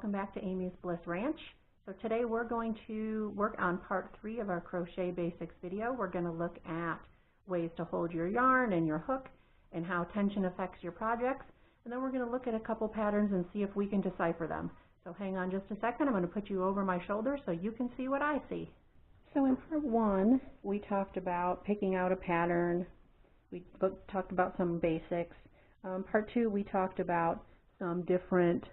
welcome back to Amy's Bliss Ranch. So today we're going to work on part 3 of our Crochet Basics video. We're going to look at ways to hold your yarn and your hook and how tension affects your projects. And then we're going to look at a couple patterns and see if we can decipher them. So hang on just a second. I'm going to put you over my shoulder so you can see what I see. So in part 1, we talked about picking out a pattern. We talked about some basics. Part 2, we talked about some different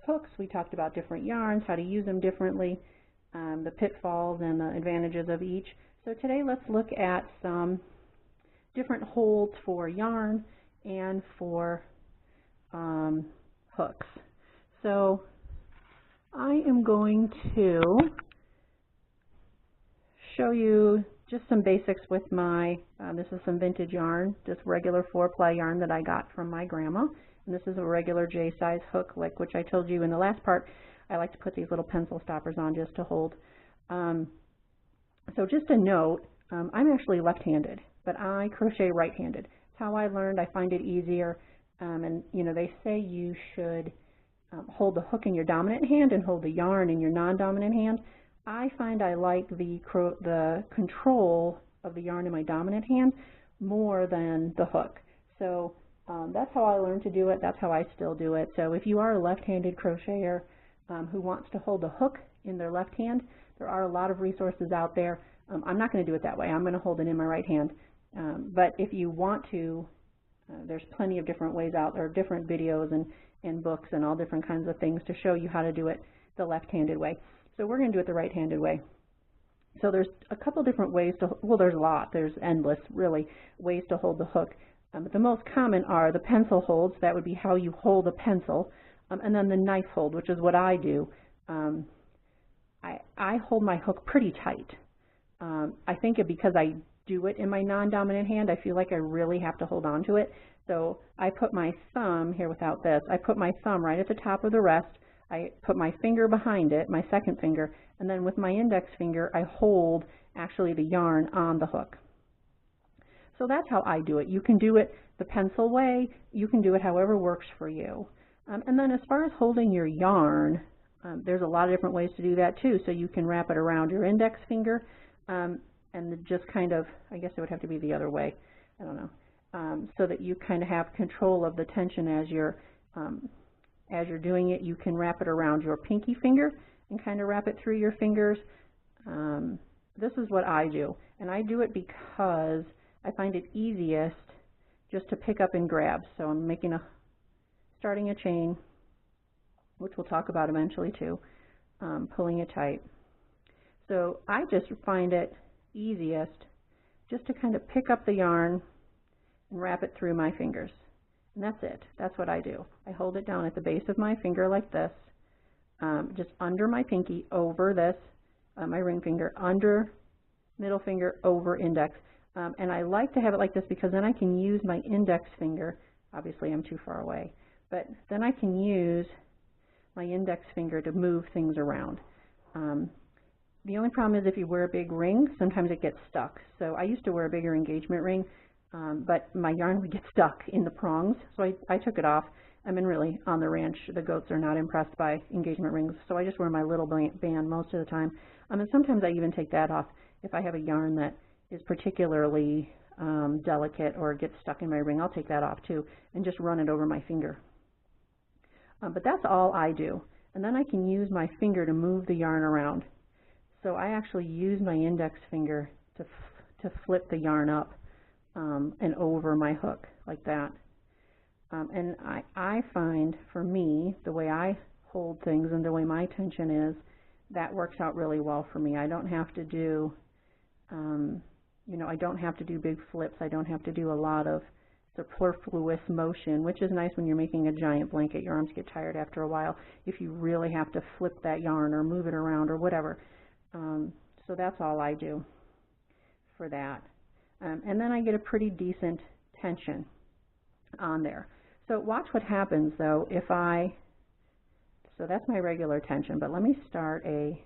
hooks. We talked about different yarns, how to use them differently, the pitfalls and the advantages of each. So today let's look at some different holds for yarn and for hooks. So I am going to show you just some basics with my, this is some vintage yarn, just regular 4-ply yarn that I got from my grandma. And this is a regular J-size hook, like which I told you in the last part. I like to put these little pencil stoppers on just to hold. So just a note, I'm actually left-handed, but I crochet right-handed. It's how I learned. I find it easier. And you know, they say you should hold the hook in your dominant hand and hold the yarn in your non-dominant hand. I find I like the control of the yarn in my dominant hand more than the hook. So that's how I learned to do it. That's how I still do it. So if you are a left-handed crocheter who wants to hold the hook in their left hand, there are a lot of resources out there. I'm not going to do it that way. I'm going to hold it in my right hand. But if you want to, there's plenty of different ways out there, different videos and books and all different kinds of things to show you how to do it the left-handed way. So we're going to do it the right-handed way. So there's a couple different ways to, well, there's a lot. There's endless, really, ways to hold the hook. But the most common are the pencil holds. That would be how you hold a pencil. And then the knife hold, which is what I do. I hold my hook pretty tight. I think because I do it in my non-dominant hand, I feel like I really have to hold on to it. So I put my thumb, here without this, I put my thumb right at the top of the rest. I put my finger behind it, my second finger, and then with my index finger, I hold actually the yarn on the hook. So that's how I do it. You can do it the pencil way. You can do it however works for you. And then as far as holding your yarn, there's a lot of different ways to do that too. So you can wrap it around your index finger and just kind of, I guess it would have to be the other way, I don't know, so that you kind of have control of the tension as you're doing it. You can wrap it around your pinky finger and kind of wrap it through your fingers. This is what I do, and I do it because I find it easiest just to pick up and grab. So I'm starting a chain, which we'll talk about eventually too, pulling it tight. So I just find it easiest just to kind of pick up the yarn and wrap it through my fingers. And that's it. That's what I do. I hold it down at the base of my finger like this, just under my pinky, over this, my ring finger, under middle finger, over index. And I like to have it like this because then I can use my index finger. Obviously, I'm too far away. But then I can use my index finger to move things around. The only problem is if you wear a big ring, sometimes it gets stuck. So I used to wear a bigger engagement ring, but my yarn would get stuck in the prongs. So I took it off. I mean, really, on the ranch, the goats are not impressed by engagement rings. So I just wear my little band most of the time. And sometimes I even take that off if I have a yarn that is particularly delicate or gets stuck in my ring. I'll take that off too and just run it over my finger. But that's all I do. And then I can use my finger to move the yarn around. So I actually use my index finger to flip the yarn up and over my hook like that. And I find, for me, the way I hold things and the way my tension is, that works out really well for me. I don't have to do, you know, I don't have to do big flips. I don't have to do a lot of superfluous motion, which is nice when you're making a giant blanket. Your arms get tired after a while if you really have to flip that yarn or move it around or whatever. So that's all I do for that. And then I get a pretty decent tension on there. So watch what happens though if so that's my regular tension, but let me start a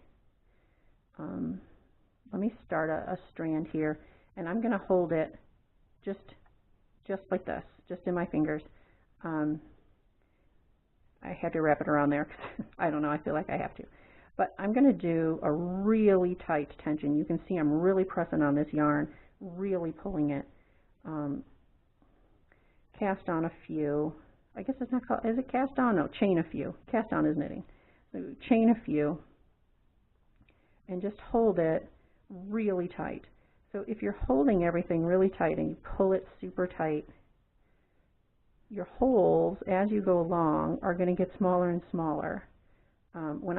strand here, and I'm going to hold it just like this, just in my fingers. I had to wrap it around there. I don't know, I feel like I have to. But I'm going to do a really tight tension. You can see I'm really pressing on this yarn, really pulling it. Cast on a few. I guess it's not called, is it cast on? No, chain a few. Cast on is knitting. So chain a few and just hold it really tight. So if you're holding everything really tight and you pull it super tight, your holes as you go along are going to get smaller and smaller. When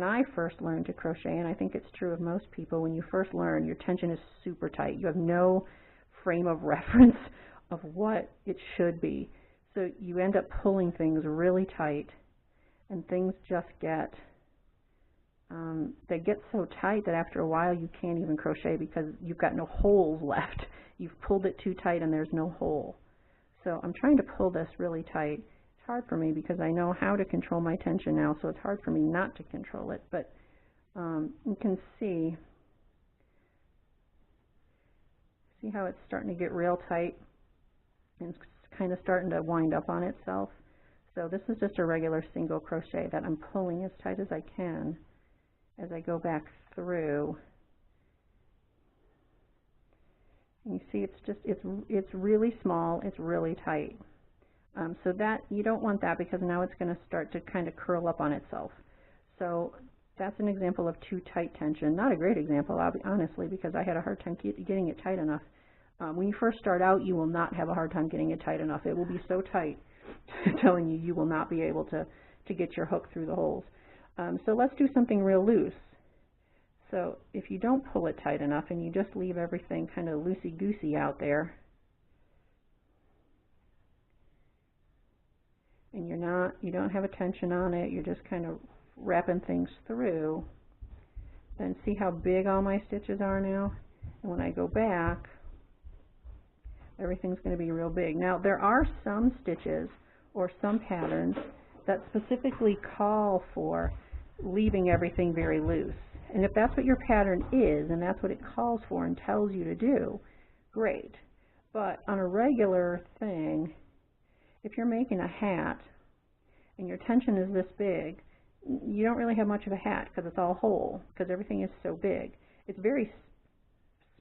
I first learned to crochet, and I think it's true of most people, when you first learn, your tension is super tight. You have no frame of reference of what it should be. So you end up pulling things really tight, and things just get, they get so tight that after a while you can't even crochet because you've got no holes left. You've pulled it too tight and there's no hole. So I'm trying to pull this really tight. It's hard for me because I know how to control my tension now, so it's hard for me not to control it. But you can see how it's starting to get real tight and it's kind of starting to wind up on itself. So this is just a regular single crochet that I'm pulling as tight as I can as I go back through. And you see it's really small, it's really tight. So that, you don't want that because now it's going to start to kind of curl up on itself. So that's an example of too tight tension. Not a great example, honestly, because I had a hard time getting it tight enough. When you first start out, you will not have a hard time getting it tight enough. It will be so tight, telling you you will not be able to get your hook through the holes. So let's do something real loose. So if you don't pull it tight enough and you just leave everything kind of loosey-goosey out there, and you don't have a tension on it, you're just kind of wrapping things through, then see how big all my stitches are now? And when I go back, everything's going to be real big. Now there are some stitches or some patterns that specifically call for leaving everything very loose. And if that's what your pattern is and that's what it calls for and tells you to do, great. But on a regular thing, if you're making a hat and your tension is this big, you don't really have much of a hat because it's all whole, because everything is so big. It's very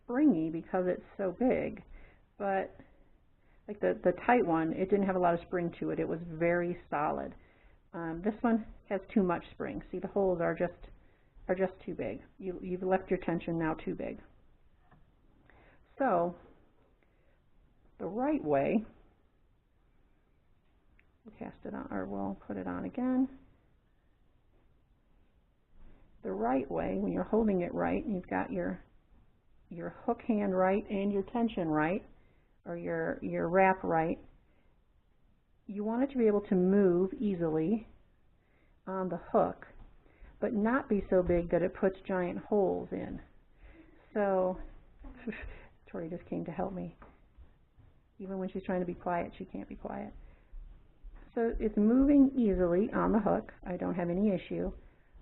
springy because it's so big, but like the tight one, it didn't have a lot of spring to it. It was very solid. This one has too much spring. See, the holes are just too big. You've left your tension now too big. So the right way, we'll cast it on, or we'll put it on again. The right way, when you're holding it right, and you've got your hook hand right and your tension right, or your wrap right, you want it to be able to move easily on the hook, but not be so big that it puts giant holes in. So, Tori just came to help me. Even when she's trying to be quiet, she can't be quiet. So it's moving easily on the hook. I don't have any issue,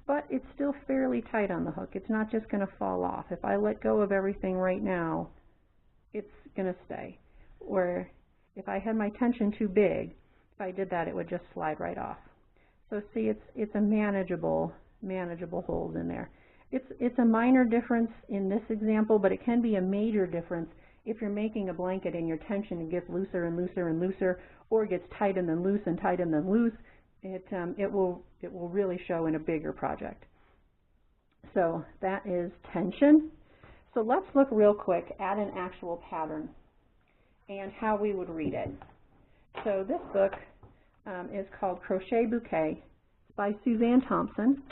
but it's still fairly tight on the hook. It's not just going to fall off. If I let go of everything right now, it's going to stay. Or if I had my tension too big, if I did that, it would just slide right off. So see, it's a manageable holes in there. It's a minor difference in this example, but it can be a major difference if you're making a blanket and your tension gets looser and looser and looser, or it gets tight and then loose and tight and then loose. It will really show in a bigger project. So that is tension. So let's look real quick at an actual pattern and how we would read it. So this book is called Crochet Bouquet by Suzanne Thompson.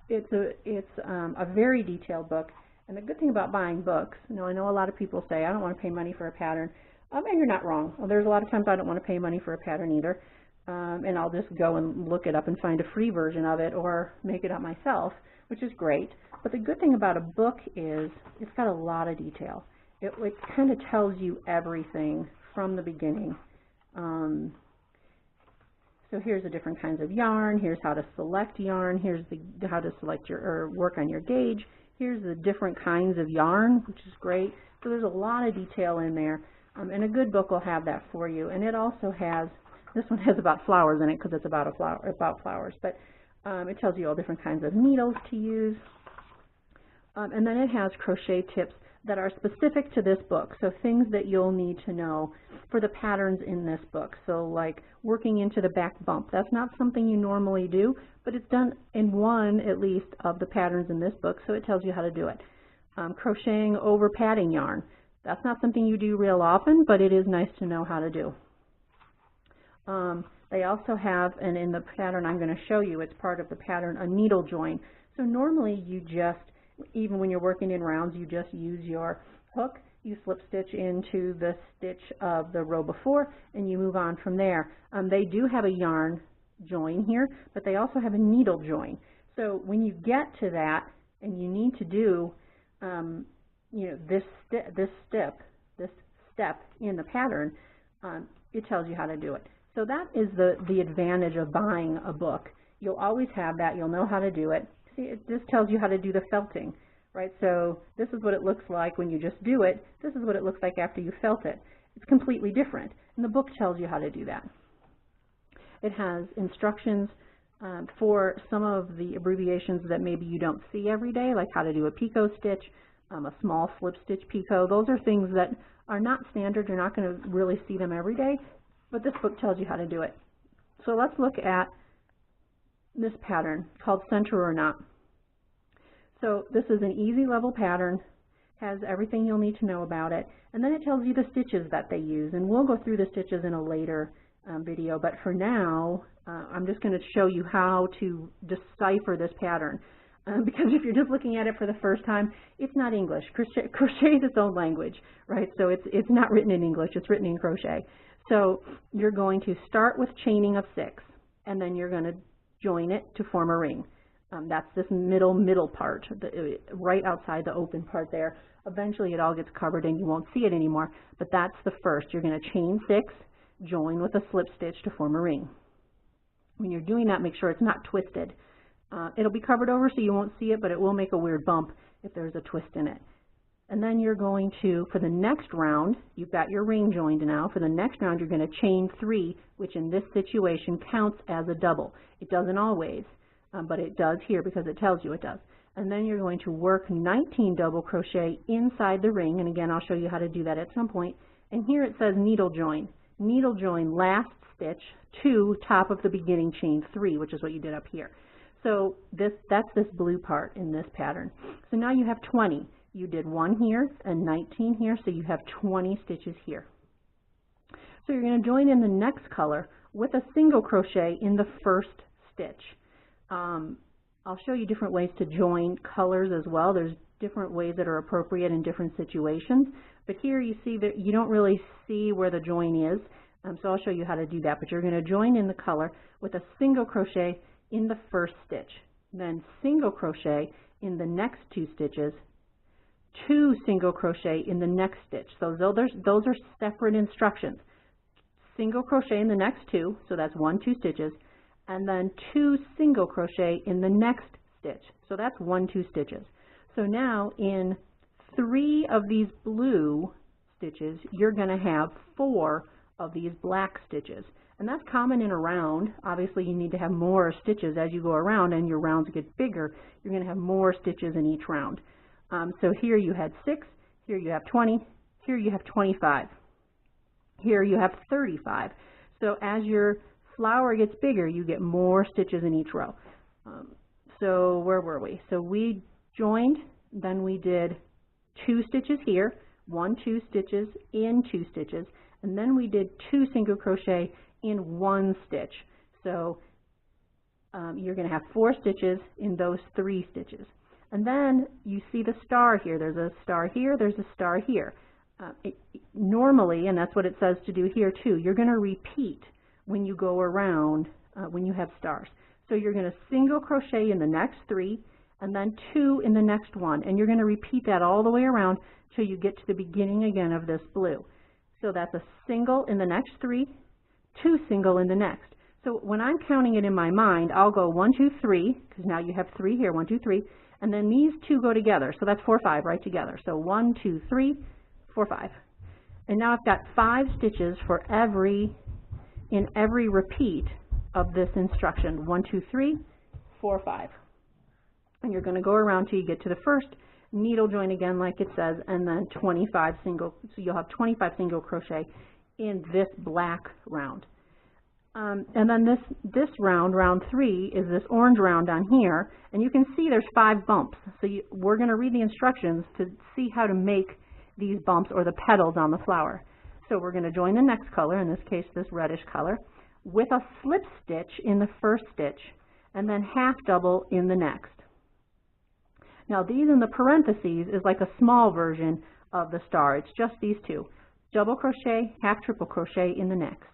It's a very detailed book, and the good thing about buying books, I know a lot of people say, I don't want to pay money for a pattern, and you're not wrong. Well, there's a lot of times I don't want to pay money for a pattern either, and I'll just go and look it up and find a free version of it or make it up myself, which is great. But the good thing about a book is it's got a lot of detail. It kind of tells you everything from the beginning. So here's the different kinds of yarn, here's how to select yarn, here's how to select or work on your gauge, here's the different kinds of yarn, which is great. So there's a lot of detail in there, and a good book will have that for you. And it also has This one has about flowers in it because it's about flowers, but it tells you all different kinds of needles to use. And then it has crochet tips that are specific to this book, so things that you'll need to know for the patterns in this book. So like working into the back bump, that's not something you normally do, but it's done in one at least of the patterns in this book, so it tells you how to do it. Crocheting over padding yarn, that's not something you do real often, but it is nice to know how to do. They also have, and in the pattern I'm going to show you, it's part of the pattern, a needle join. So normally you just, even when you're working in rounds, you just use your hook, you slip stitch into the stitch of the row before, and you move on from there. They do have a yarn join here, but they also have a needle join. So when you get to that, and you need to do, you know, this step in the pattern, it tells you how to do it. So that is the advantage of buying a book. You'll always have that. You'll know how to do it. See, it just tells you how to do the felting, right? So this is what it looks like when you just do it. This is what it looks like after you felt it. It's completely different, and the book tells you how to do that. It has instructions for some of the abbreviations that maybe you don't see every day, like how to do a picot stitch, a small slip stitch picot. Those are things that are not standard. You're not going to really see them every day, but this book tells you how to do it. So let's look at this pattern called Center or Not. So this is an easy level pattern, has everything you'll need to know about it, and then it tells you the stitches that they use, and we'll go through the stitches in a later video, but for now I'm just going to show you how to decipher this pattern, because if you're just looking at it for the first time, it's not English. Crochet is its own language, right? So it's not written in English, it's written in crochet. So you're going to start with chaining of 6, and then you're going to join it to form a ring. That's this middle part, right outside the open part there. Eventually it all gets covered and you won't see it anymore, but that's the first. You're going to chain 6, join with a slip stitch to form a ring. When you're doing that, make sure it's not twisted. It'll be covered over so you won't see it, but it will make a weird bump if there's a twist in it. And then you're going to, for the next round, you've got your ring joined now. For the next round, you're going to chain 3, which in this situation counts as a double. It doesn't always, but it does here because it tells you it does. And then you're going to work 19 double crochet inside the ring. And again, I'll show you how to do that at some point. And here it says needle join. Needle join last stitch to top of the beginning chain 3, which is what you did up here. So that's this blue part in this pattern. So now you have 20. You did 1 here and 19 here, so you have 20 stitches here. So you're going to join in the next color with a single crochet in the first stitch. I'll show you different ways to join colors as well. There's different ways that are appropriate in different situations, but here you see that you don't really see where the join is, so I'll show you how to do that. But you're going to join in the color with a single crochet in the first stitch, then single crochet in the next 2 stitches, 2 single crochet in the next stitch. So those are separate instructions. Single crochet in the next 2, so that's 1, 2 stitches, and then 2 single crochet in the next stitch. So that's 1, 2 stitches. So now in 3 of these blue stitches, you're going to have 4 of these black stitches. And that's common in a round. Obviously you need to have more stitches as you go around, and your rounds get bigger. You're going to have more stitches in each round. So here you had 6, here you have 20, here you have 25, here you have 35. So as your flower gets bigger, you get more stitches in each row. So where were we? So we joined, then we did 2 stitches here, 1, 2 stitches in 2 stitches, and then we did 2 single crochet in 1 stitch. So you're going to have 4 stitches in those 3 stitches. And then you see the star here. There's a star here, there's a star here. Normally, and that's what it says to do here too, you're going to repeat when you go around when you have stars. So you're going to single crochet in the next 3 and then 2 in the next one. And you're going to repeat that all the way around till you get to the beginning again of this blue. So that's a single in the next 3, 2 single in the next. So when I'm counting it in my mind, I'll go 1, 2, 3, because now you have 3 here, 1, 2, 3, and then these 2 go together. So that's 4, 5 right together. So 1, 2, 3, 4, 5. And now I've got 5 stitches for every in every repeat of this instruction, 1, 2, 3, 4, 5. And you're going to go around till you get to the first needle join again like it says, and then 25 single, so you'll have 25 single crochet in this black round. And then this round, round 3, is this orange round on here, and you can see there's 5 bumps. So we're going to read the instructions to see how to make these bumps or the petals on the flower. So we're going to join the next color, in this case this reddish color, with a slip stitch in the first stitch, and then half double in the next. Now these in the parentheses is like a small version of the star. It's just these two. Double crochet, half triple crochet in the next.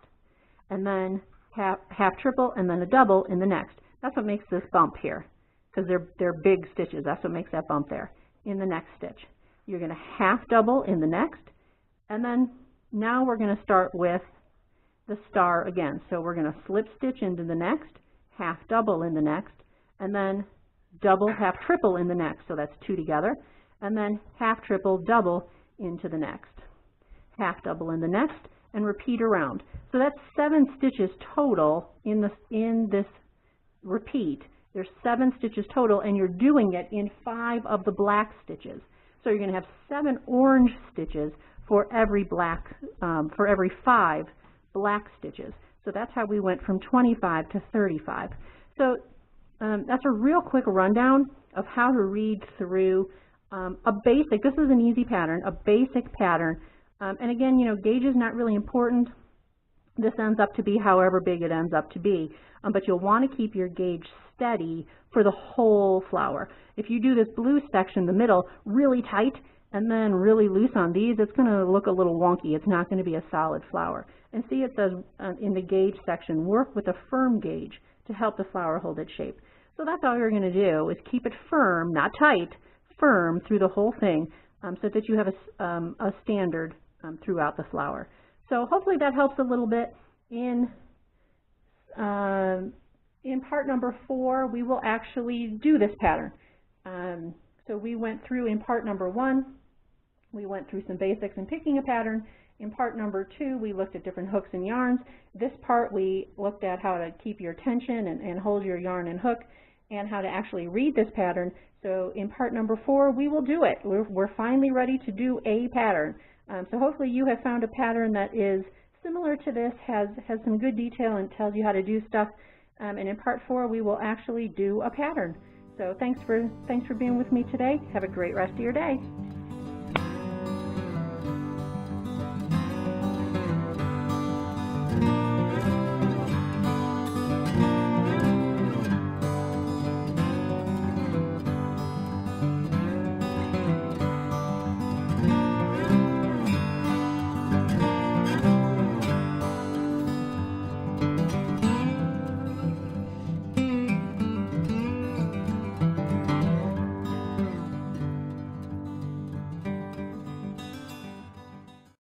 And then half triple and then a double in the next. That's what makes this bump here, because they're big stitches. That's what makes that bump there. In the next stitch, you're going to half double in the next, and then now we're going to start with the star again. So we're going to slip stitch into the next, half double in the next, and then double, half triple in the next. So that's 2 together, and then half triple, double into the next, half double in the next, and repeat around. So that's 7 stitches total in this repeat. There's 7 stitches total, and you're doing it in 5 of the black stitches. So you're going to have 7 orange stitches for every black, for every 5 black stitches. So that's how we went from 25 to 35. So that's a real quick rundown of how to read through a basic. This is an easy pattern, a basic pattern. And again, you know, gauge is not really important. This ends up to be however big it ends up to be. But you'll want to keep your gauge steady for the whole flower. If you do this blue section, the middle, really tight and then really loose on these, it's going to look a little wonky. It's not going to be a solid flower. And see, it says in the gauge section, work with a firm gauge to help the flower hold its shape. So that's all you're going to do, is keep it firm, not tight, firm through the whole thing, so that you have a standard throughout the flower. So hopefully that helps a little bit. In part number 4, we will actually do this pattern. So we went through in part number 1, we went through some basics in picking a pattern. In part number 2, we looked at different hooks and yarns. This part we looked at how to keep your tension and hold your yarn and hook, and how to actually read this pattern. So in part number 4, we will do it. We're finally ready to do a pattern. So hopefully you have found a pattern that is similar to this, has some good detail and tells you how to do stuff. And in part 4, we will actually do a pattern. So thanks for being with me today. Have a great rest of your day.